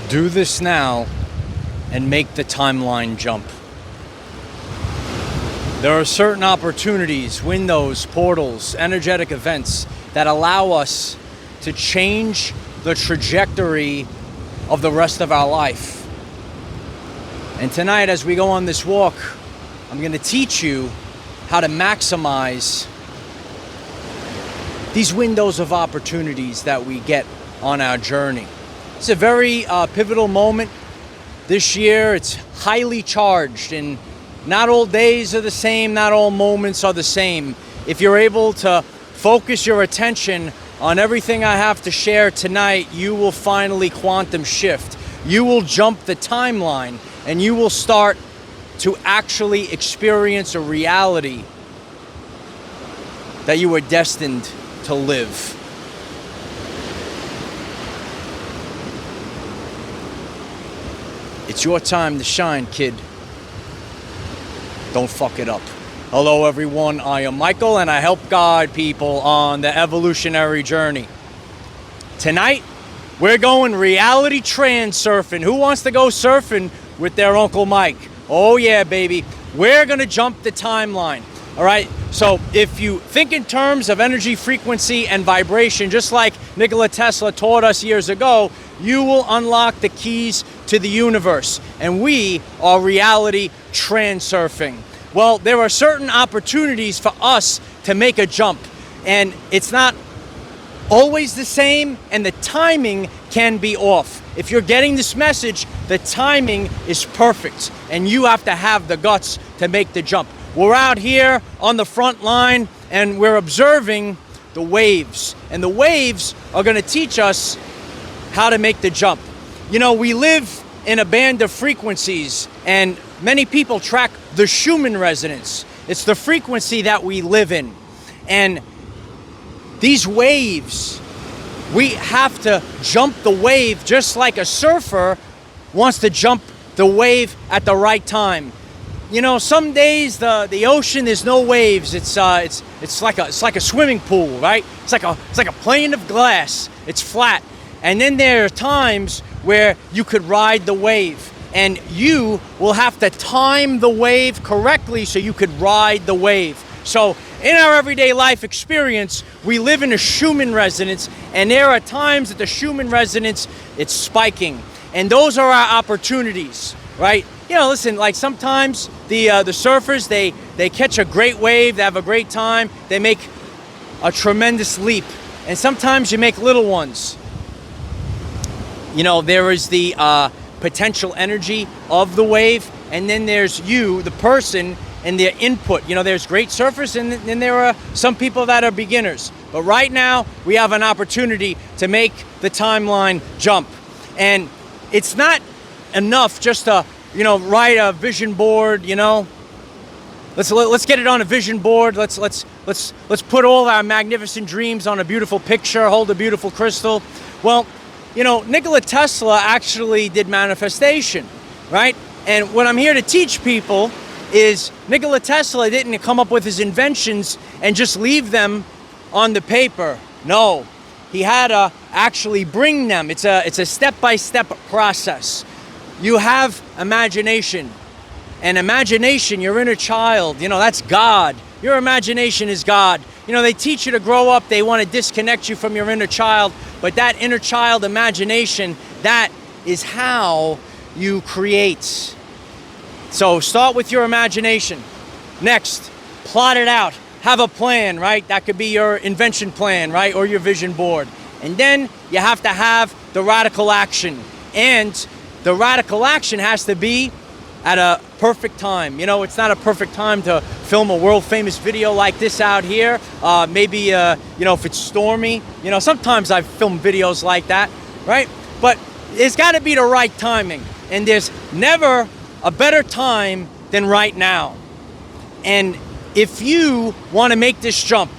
Do this now and make the timeline jump. There are certain opportunities, windows, portals, energetic events that allow us to change the trajectory of the rest of our life. And tonight, as we go on this walk, I'm going to teach you how to maximize these windows of opportunities that we get on our journey. It's a very pivotal moment this year. It's highly charged, and not all days are the same, not all moments are the same. If you're able to focus your attention on everything I have to share tonight, you will finally quantum shift. You will jump the timeline, and you will start to actually experience a reality that you were destined to live. It's your time to shine, kid. Don't fuck it up. Hello, everyone. I am Michael, and I help guide people on the evolutionary journey. Tonight, we're going reality transurfing. Who wants to go surfing with their Uncle Mike? Oh, yeah, baby. We're going to jump the timeline. All right? So if you think in terms of energy, frequency, and vibration, just like Nikola Tesla taught us years ago, you will unlock the keys to the universe. And we are reality transurfing. Well, there are certain opportunities for us to make a jump. And it's not always the same, and the timing can be off. If you're getting this message, the timing is perfect, and you have to have the guts to make the jump. We're out here on the front line, and we're observing the waves. And the waves are going to teach us how to make the jump. You know, we live in a band of frequencies, and many people track the Schumann resonance. It's the frequency that we live in. And these waves, we have to jump the wave just like a surfer wants to jump the wave at the right time. You know, some days the ocean, there's no waves. It's like a swimming pool, right? It's like a plane of glass. It's flat. And then there are times where you could ride the wave, and you will have to time the wave correctly so you could ride the wave. So in our everyday life experience, we live in a Schumann resonance, and there are times that the Schumann resonance, it's spiking. And those are our opportunities, right? You know, listen, like sometimes the surfers, they catch a great wave, they have a great time, they make a tremendous leap. And sometimes you make little ones. You know, there is the potential energy of the wave, and then there's you, the person, and their input. You know, there's great surfers, and then there are some people that are beginners. But right now, we have an opportunity to make the timeline jump. And it's not enough just to, you know, write a vision board, you know. Let's get it on a vision board. Let's put all our magnificent dreams on a beautiful picture, hold a beautiful crystal. Well, you know, Nikola Tesla actually did manifestation, right? And what I'm here to teach people is Nikola Tesla didn't come up with his inventions and just leave them on the paper. No, he had to actually bring them. It's a step-by-step process. You have imagination. And imagination, your inner child, you know, that's God. Your imagination is God. You know, they teach you to grow up. They want to disconnect you from your inner child. But that inner child imagination, that is how you create. So start with your imagination. Next, plot it out. Have a plan, right? That could be your invention plan, right? Or your vision board. And then you have to have the radical action. And the radical action has to be at a perfect time. You know, it's not a perfect time to film a world famous video like this out here. Maybe, you know, if it's stormy, you know, sometimes I've filmed videos like that, right? But it's got to be the right timing. And there's never a better time than right now. And if you want to make this jump,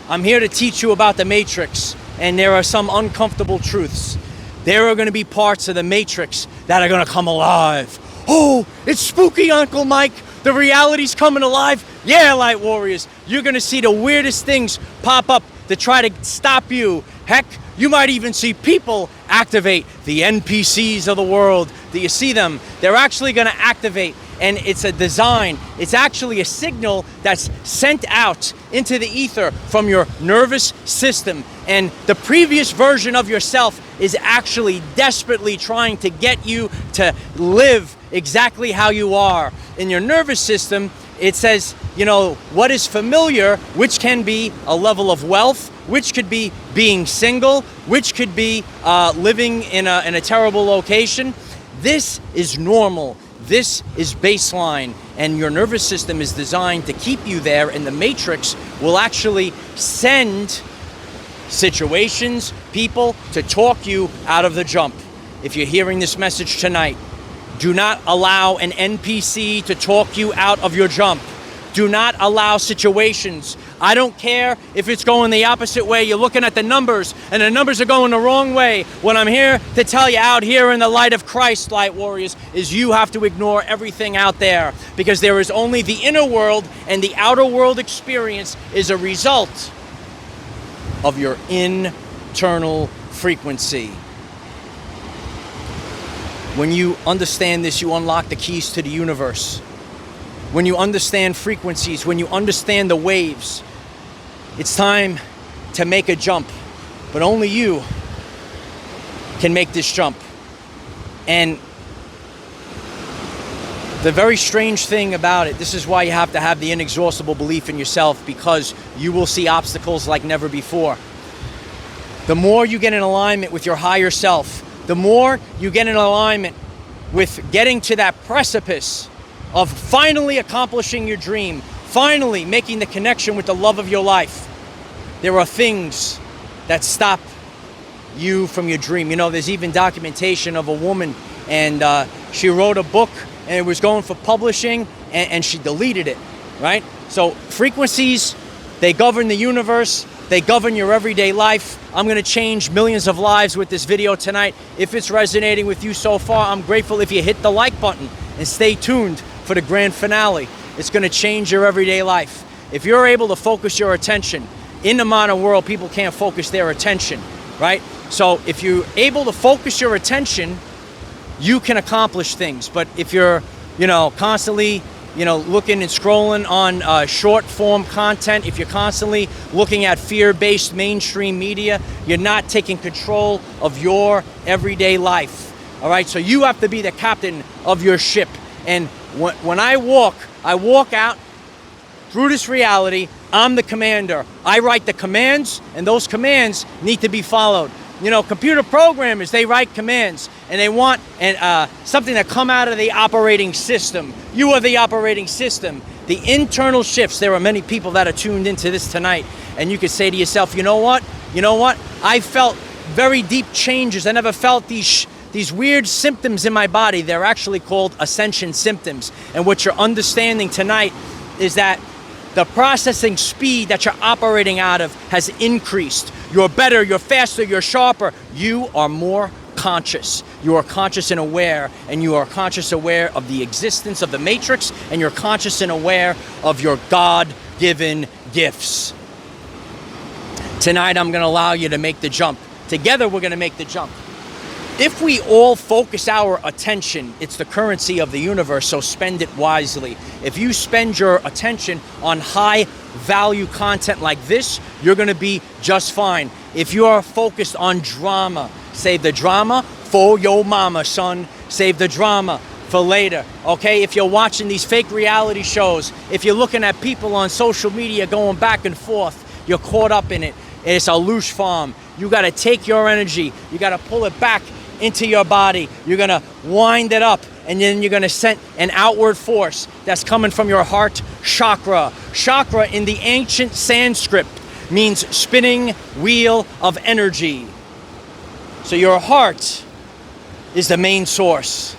I'm here to teach you about the matrix. And there are some uncomfortable truths. There are going to be parts of the matrix that are going to come alive. Oh, it's spooky, Uncle Mike. The reality's coming alive. Yeah, Light Warriors. You're going to see the weirdest things pop up to try to stop you. Heck, You might even see people activate, the NPCs of the world. Do you see them? They're actually going to activate, and it's a design. It's actually a signal that's sent out into the ether from your nervous system. And the previous version of yourself is actually desperately trying to get you to live exactly how you are. In your nervous system, it says, you know, what is familiar, which can be a level of wealth, which could be being single, which could be living in a terrible location. This is normal. This is baseline, and your nervous system is designed to keep you there, and the matrix will actually send situations, people to talk you out of the jump. If you're hearing this message tonight, do not allow an NPC to talk you out of your jump. Do not allow situations. I don't care if it's going the opposite way. You're looking at the numbers, and the numbers are going the wrong way. What I'm here to tell you out here in the light of Christ, Light Warriors, is you have to ignore everything out there, because there is only the inner world, and the outer world experience is a result of your internal frequency. When you understand this, you unlock the keys to the universe. When you understand frequencies, when you understand the waves, it's time to make a jump. But only you can make this jump. And the very strange thing about it, this is why you have to have the inexhaustible belief in yourself, because you will see obstacles like never before. The more you get in alignment with your higher self, the more you get in alignment with getting to that precipice of finally accomplishing your dream, finally making the connection with the love of your life, there are things that stop you from your dream. You know, there's even documentation of a woman, and she wrote a book, and it was going for publishing, and she deleted it, right? So frequencies, they govern the universe. They govern your everyday life. I'm going to change millions of lives with this video tonight. If it's resonating with you so far, I'm grateful if you hit the like button and stay tuned for the grand finale. It's going to change your everyday life. If you're able to focus your attention, in the modern world, people can't focus their attention, right? So if you're able to focus your attention, you can accomplish things. But if you're, constantly looking and scrolling on short form content, if you're constantly looking at fear-based mainstream media, you're not taking control of your everyday life. All right, so you have to be the captain of your ship. And when I walk out through this reality. I'm the commander. I write the commands, and those commands need to be followed. Computer programmers, they write commands, and they want something that come out of the operating system. You are the operating system. The internal shifts, there are many people that are tuned into this tonight, and you could say to yourself, you know what? I felt very deep changes. I never felt these weird symptoms in my body. They're actually called Ascension symptoms. And what you're understanding tonight is that the processing speed that you're operating out of has increased. You're better, you're faster, you're sharper. You are more conscious. You are conscious and aware, and you are conscious aware of the existence of the matrix, and you're conscious and aware of your God-given gifts. Tonight, I'm going to allow you to make the jump. Together, we're going to make the jump. If we all focus our attention, it's the currency of the universe, so spend it wisely. If you spend your attention on high value content like this, you're going to be just fine. If you are focused on drama, save the drama for your mama, son. Save the drama for later, okay? If you're watching these fake reality shows, if you're looking at people on social media going back and forth, you're caught up in it. It's a louche farm. You got to take your energy. You got to pull it back into your body. You're going to wind it up, and then you're going to send an outward force that's coming from your heart chakra. Chakra in the ancient Sanskrit means spinning wheel of energy. So your heart is the main source.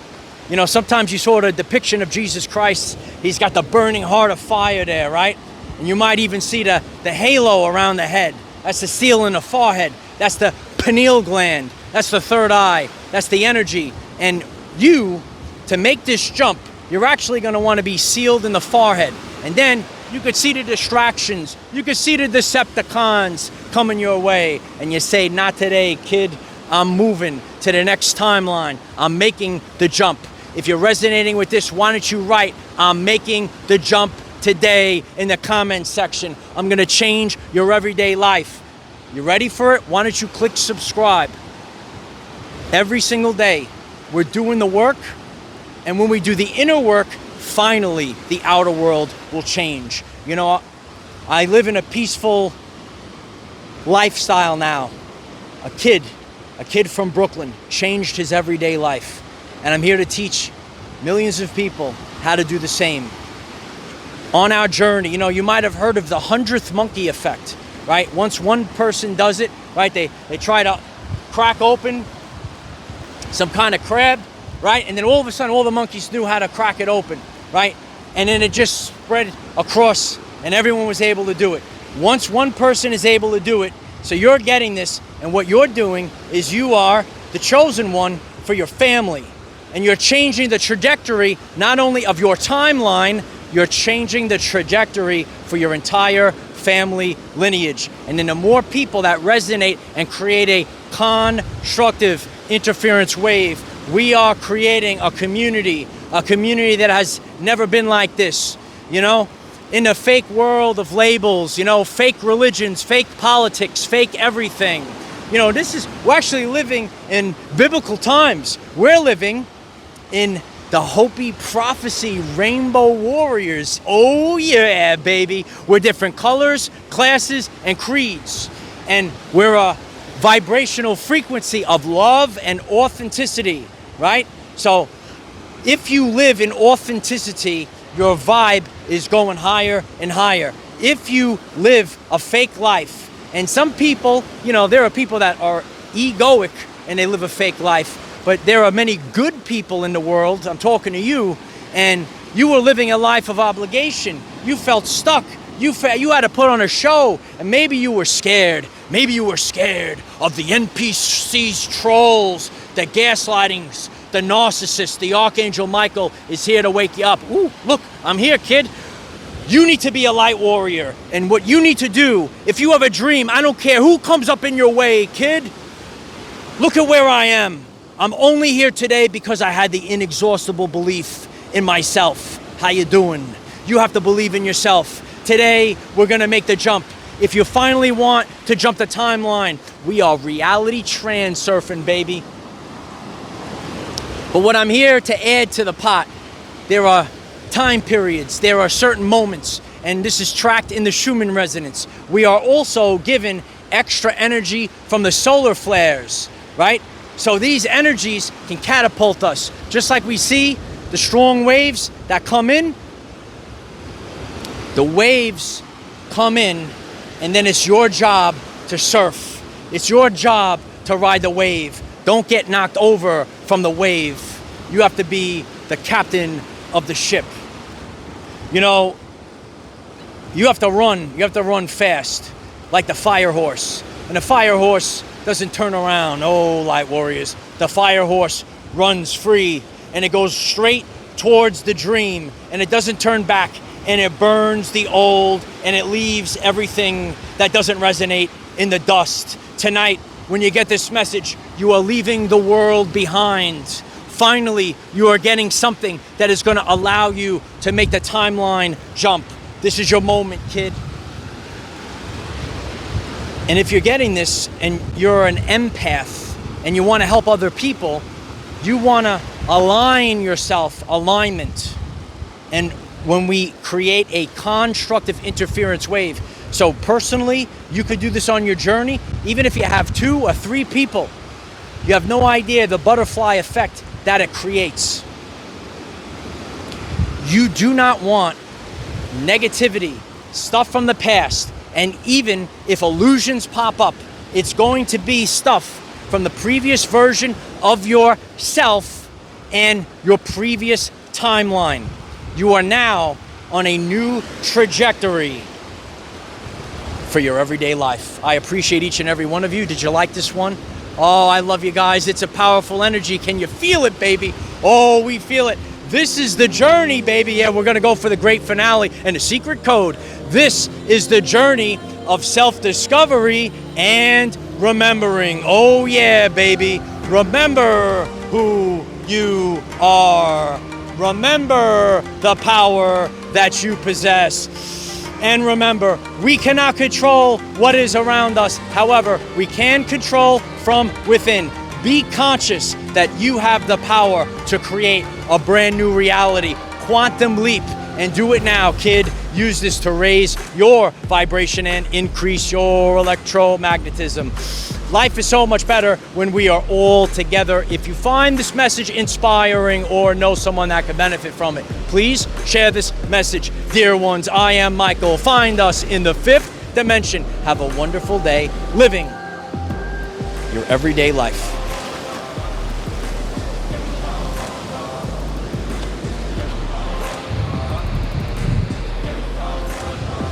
Sometimes you saw the depiction of Jesus Christ. He's got the burning heart of fire there, right? And you might even see the halo around the head. That's the seal in the forehead. That's the pineal gland. That's the third eye. That's the energy. And you, to make this jump, you're actually going to want to be sealed in the forehead. And then You could see the distractions. You could see the Decepticons coming your way. And you say, not today, kid. I'm moving to the next timeline. I'm making the jump. If you're resonating with this, why don't you write, I'm making the jump today in the comment section. I'm going to change your everyday life. You ready for it? Why don't you click subscribe? Every single day, we're doing the work. And when we do the inner work, finally, the outer world will change. You know, I live in a peaceful lifestyle now. A kid from Brooklyn changed his everyday life. And I'm here to teach millions of people how to do the same. On our journey, you know, you might have heard of the 100th monkey effect, right? Once one person does it, right, they try to crack open some kind of crab, right? And then all of a sudden, all the monkeys knew how to crack it open, right? And then it just spread across and everyone was able to do it. Once one person is able to do it, so you're getting this, and what you're doing is you are the chosen one for your family. And you're changing the trajectory, not only of your timeline, you're changing the trajectory for your entire family lineage. And then the more people that resonate and create a constructive interference wave, we are creating a community that has never been like this, you know? In the fake world of labels, you know, fake religions, fake politics, fake everything. You know, we're actually living in biblical times. We're living in the Hopi prophecy rainbow warriors. Oh yeah, baby. We're different colors, classes, and creeds. And we're a vibrational frequency of love and authenticity, right? So if you live in authenticity, your vibe is going higher and higher. If you live a fake life, and some people, you know, there are people that are egoic and they live a fake life, but there are many good people in the world. I'm talking to you, and you were living a life of obligation. You felt stuck. You had to put on a show, and maybe you were scared. Maybe you were scared of the NPC's trolls, the gaslightings, the narcissist. The Archangel Michael is here to wake you up. Ooh, look, I'm here, kid. You need to be a light warrior. And what you need to do, if you have a dream, I don't care who comes up in your way, kid. Look at where I am. I'm only here today because I had the inexhaustible belief in myself. How you doing? You have to believe in yourself. Today, we're going to make the jump. If you finally want to jump the timeline, we are reality transurfing, baby. But what I'm here to add to the pot, there are time periods, there are certain moments, and this is tracked in the Schumann resonance. We are also given extra energy from the solar flares, right? So these energies can catapult us. Just like we see the strong waves that come in, the waves come in, and then it's your job to surf. It's your job to ride the wave. Don't get knocked over from the wave. You have to be the captain of the ship. You know, you have to run. You have to run fast, like the fire horse. And the fire horse doesn't turn around. Oh, light warriors. The fire horse runs free, and it goes straight towards the dream, and it doesn't turn back, and it burns the old, and it leaves everything that doesn't resonate in the dust. Tonight, when you get this message, you are leaving the world behind. Finally, you are getting something that is going to allow you to make the timeline jump. This is your moment, kid. And if you're getting this and you're an empath and you want to help other people, you want to align yourself, alignment. And when we create a constructive interference wave, so personally, you could do this on your journey, even if you have 2 or 3 people. You have no idea the butterfly effect that it creates. You do not want negativity, stuff from the past, and even if illusions pop up, it's going to be stuff from the previous version of yourself and your previous timeline. You are now on a new trajectory for your everyday life. I appreciate each and every one of you. Did you like this one? Oh, I love you guys. It's a powerful energy. Can you feel it, baby? Oh, we feel it. This is the journey, baby. Yeah, we're going to go for the great finale and the secret code. This is the journey of self-discovery and remembering. Oh yeah, baby. Remember who you are. Remember the power that you possess. And remember, we cannot control what is around us. However, we can control from within. Be conscious that you have the power to create a brand new reality. Quantum leap, and do it now, kid. Use this to raise your vibration and increase your electromagnetism. Life is so much better when we are all together. If you find this message inspiring or know someone that could benefit from it, please share this message. Dear ones, I am Michael. Find us in the 5th dimension. Have a wonderful day living your everyday life.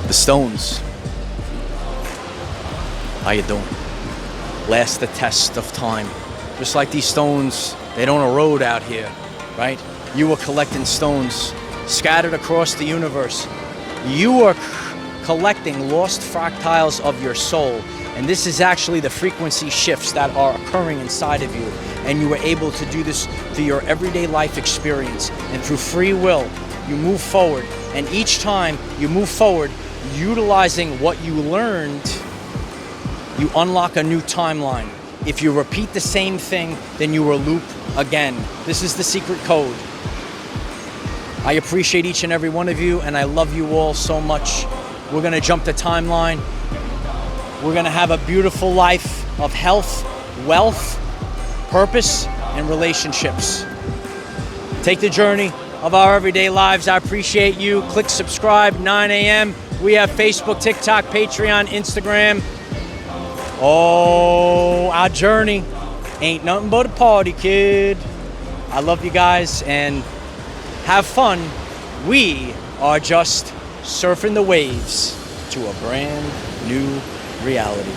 The stones, how you doing? Last the test of time. Just like these stones, they don't erode out here, right? You are collecting stones scattered across the universe. You are collecting lost fractals of your soul. And this is actually the frequency shifts that are occurring inside of you. And you are able to do this through your everyday life experience. And through free will, you move forward. And each time you move forward, utilizing what you learned, you unlock a new timeline. If you repeat the same thing, then you will loop again. This is the secret code. I appreciate each and every one of you, and I love you all so much. We're gonna jump the timeline. We're gonna have a beautiful life of health, wealth, purpose, and relationships. Take the journey of our everyday lives. I appreciate you. Click subscribe, 9 a.m. We have Facebook, TikTok, Patreon, Instagram. Oh, our journey ain't nothing but a party, kid. I love you guys and have fun. We are just surfing the waves to a brand new reality.